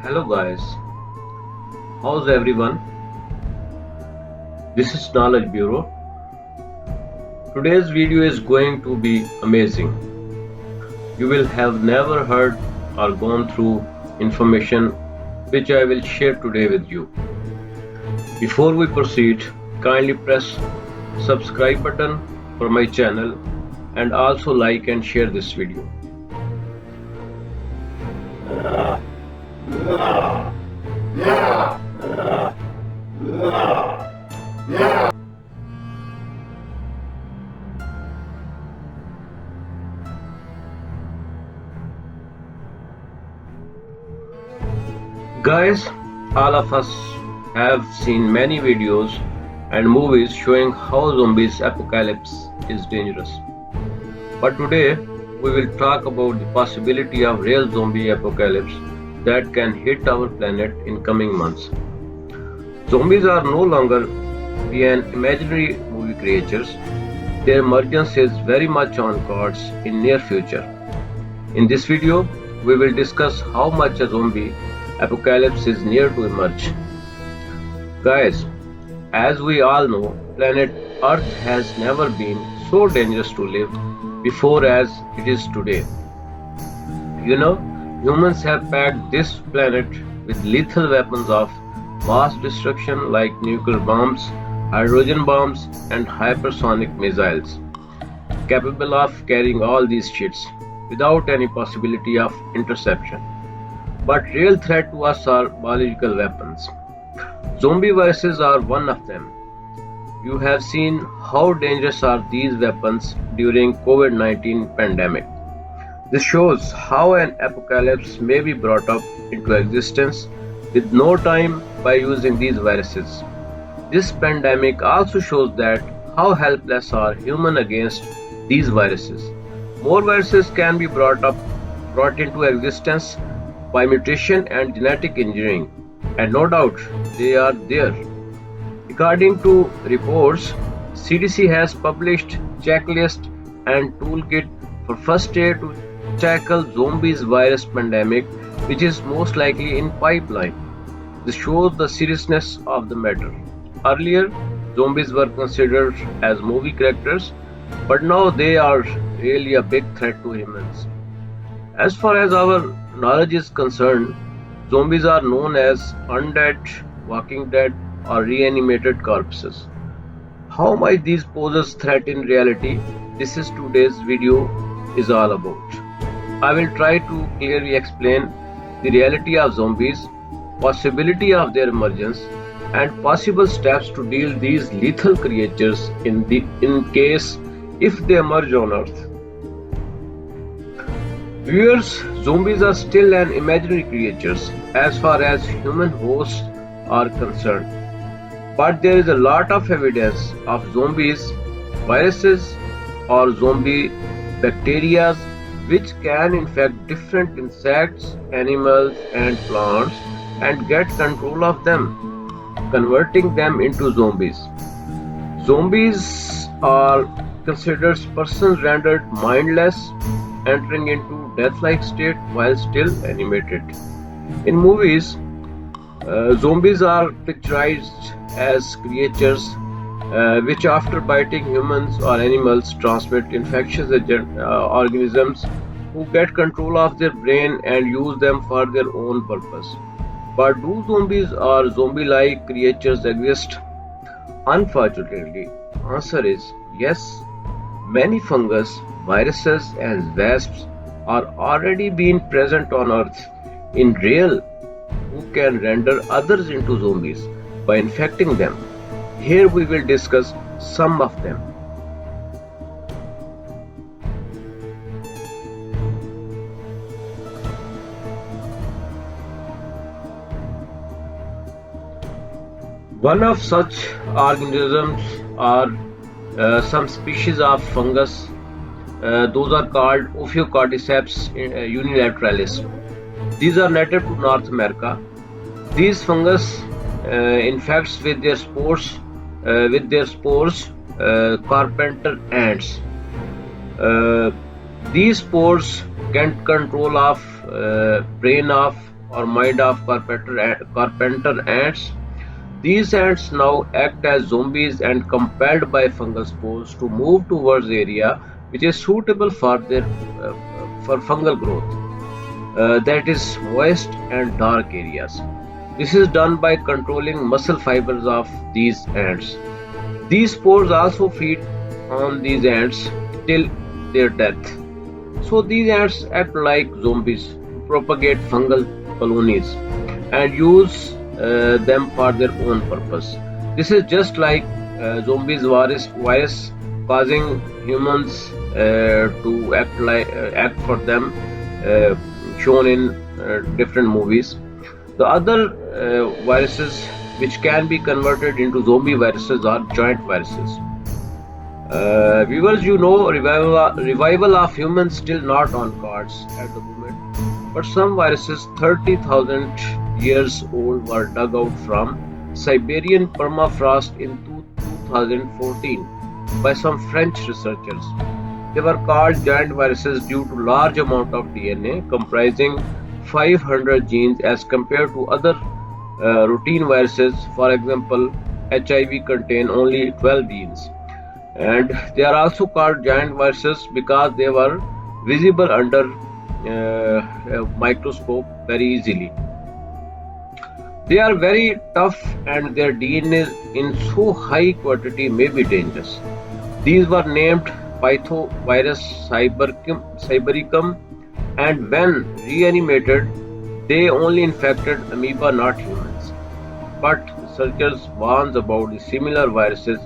Hello guys, how's everyone? This is Knowledge Bureau. Today's video is going to be amazing. You will have never heard or gone through information which I will share today with you. Before we proceed, kindly press subscribe button for my channel and also like and share this video. Guys, all of us have seen many videos and movies showing how zombies apocalypse is dangerous. But today we will talk about the possibility of real zombie apocalypse that can hit our planet in coming months. Zombies are no longer an imaginary movie creatures. Their emergence is very much on cards in near future. In this video, we will discuss how much a zombie apocalypse is near to emerge. Guys, as we all know, planet Earth has never been so dangerous to live before as it is today. Humans have packed this planet with lethal weapons of mass destruction like nuclear bombs, hydrogen bombs, and hypersonic missiles, capable of carrying all these shits without any possibility of interception. But real threat to us are biological weapons. Zombie viruses are one of them. You have seen how dangerous are these weapons during COVID-19 pandemic. This shows how an apocalypse may be brought up into existence with no time by using these viruses. This pandemic also shows that how helpless are humans against these viruses. More viruses can be brought into existence by mutation and genetic engineering, and no doubt they are there. According to reports, CDC has published checklist and toolkit for first aid to tackle zombies virus pandemic, which is most likely in pipeline. This shows the seriousness of the matter. Earlier, zombies were considered as movie characters, but now they are really a big threat to humans. As far as our knowledge is concerned, zombies are known as undead, walking dead, or reanimated corpses. How might these pose a threat in reality? This is today's video is all about. I will try to clearly explain the reality of zombies, possibility of their emergence, and possible steps to deal these lethal creatures in case if they emerge on Earth. Viewers, zombies are still an imaginary creatures as far as human hosts are concerned. But there is a lot of evidence of zombies, viruses, or zombie bacteria which can infect different insects, animals, and plants and get control of them, converting them into zombies. Zombies are considered persons rendered mindless, entering into death-like state while still animated. In movies, zombies are picturized as creatures which after biting humans or animals transmit infectious organisms who get control of their brain and use them for their own purpose. But do zombies or zombie-like creatures exist? Unfortunately, answer is yes. Many fungus, viruses, and wasps are already being present on Earth in real who can render others into zombies by infecting them. Here we will discuss some of them. One of such organisms are some species of fungus. Those are called Ophiocordyceps unilateralis. These are native to North America. These fungus infects with their spores carpenter ants. These spores can control of brain of or mind of carpenter ants. These ants now act as zombies and compelled by fungal spores to move towards area which is suitable for fungal growth, that is moist and dark areas. This is done by controlling muscle fibers of these ants. These spores also feed on these ants till their death. So these ants act like zombies to propagate fungal colonies and use them for their own purpose. This is just like virus causing humans to act for them, uh, shown in different movies. The other viruses which can be converted into zombie viruses are giant viruses. Viewers, revival of humans still not on cards at the moment, but some viruses 30,000 years old were dug out from Siberian permafrost in 2014 by some French researchers. They were called giant viruses due to large amount of DNA comprising 500 genes as compared to other routine viruses. For example, HIV contain only 12 genes. And they are also called giant viruses because they were visible under a microscope very easily. They are very tough and their DNA in so high quantity may be dangerous. These were named Pythovirus cybericum, and when reanimated, they only infected amoeba, not humans. But researchers warn about the similar viruses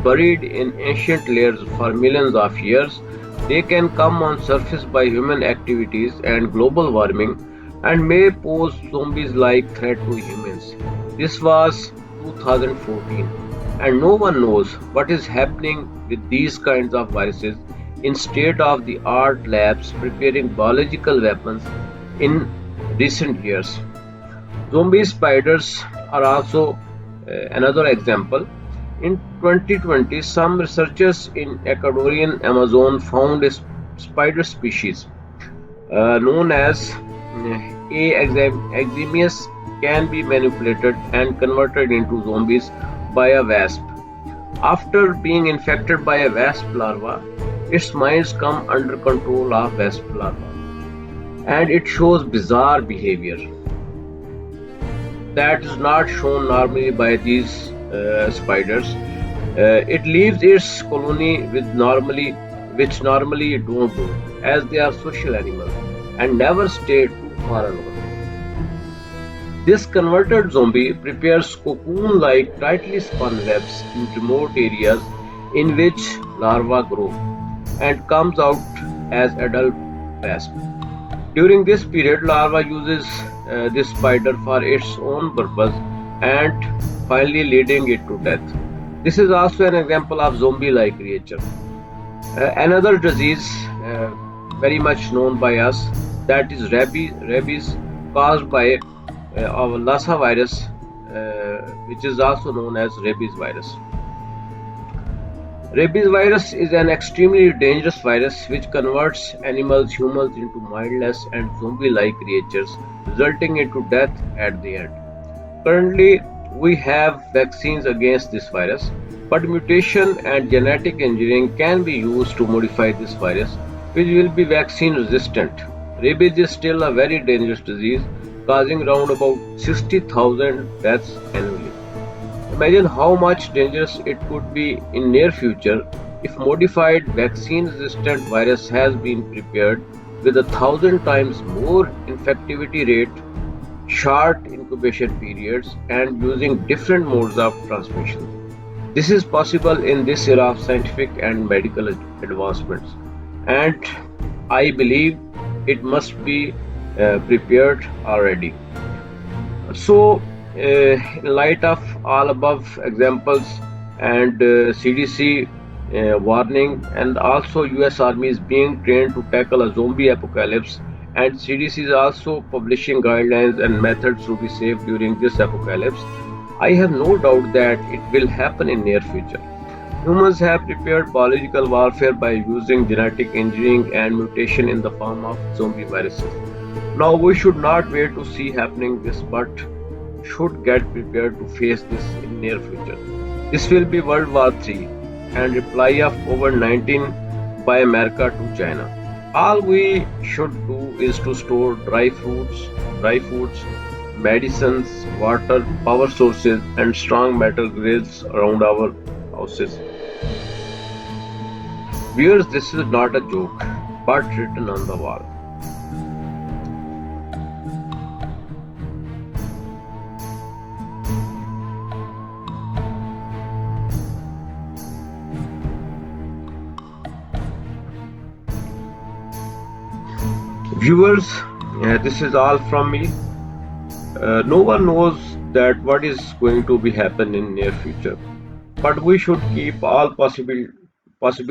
buried in ancient layers for millions of years. They can come on surface by human activities and global warming and may pose zombies-like threat to humans. This was 2014 and no one knows what is happening with these kinds of viruses in state-of-the-art labs preparing biological weapons in recent years. Zombie spiders are also another example. In 2020, some researchers in Ecuadorian Amazon found a spider species known as A. eximius can be manipulated and converted into zombies by a wasp. After being infected by a wasp larva, its minds come under control of wasp larva and it shows bizarre behavior that is not shown normally by these spiders. It leaves its colony which normally don't do, as they are social animals and never stay too far alone. This converted zombie prepares cocoon-like tightly spun webs in remote areas in which larvae grow and comes out as adult wasp. During this period, larva uses this spider for its own purpose and finally leading it to death. This is also an example of zombie-like creature. Another disease very much known by us, that is rabies caused by our Lassa virus, which is also known as rabies virus. Rabies virus is an extremely dangerous virus which converts humans into mindless and zombie-like creatures, resulting into death at the end. Currently, we have vaccines against this virus, but mutation and genetic engineering can be used to modify this virus, which will be vaccine resistant. Rabies is still a very dangerous disease, causing around about 60,000 deaths annually. Imagine how much dangerous it could be in near future if modified vaccine-resistant virus has been prepared with 1,000 times more infectivity rate, short incubation periods, and using different modes of transmission. This is possible in this era of scientific and medical advancements, and I believe it must be prepared already. So, in light of all above examples and CDC warning, and also US Army is being trained to tackle a zombie apocalypse, and CDC is also publishing guidelines and methods to be safe during this apocalypse, I have no doubt that it will happen in near future. Humans have prepared biological warfare by using genetic engineering and mutation in the form of zombie viruses. Now we should not wait to see happening this, but should get prepared to face this in near future. This will be World War III and reply of COVID-19 by America to China. All we should do is to store dry foods, medicines, water, power sources, and strong metal grills around our houses. Viewers, this is not a joke, but written on the wall. Viewers, this is all from me. No one knows that what is going to be happen in near future, but we should keep all possible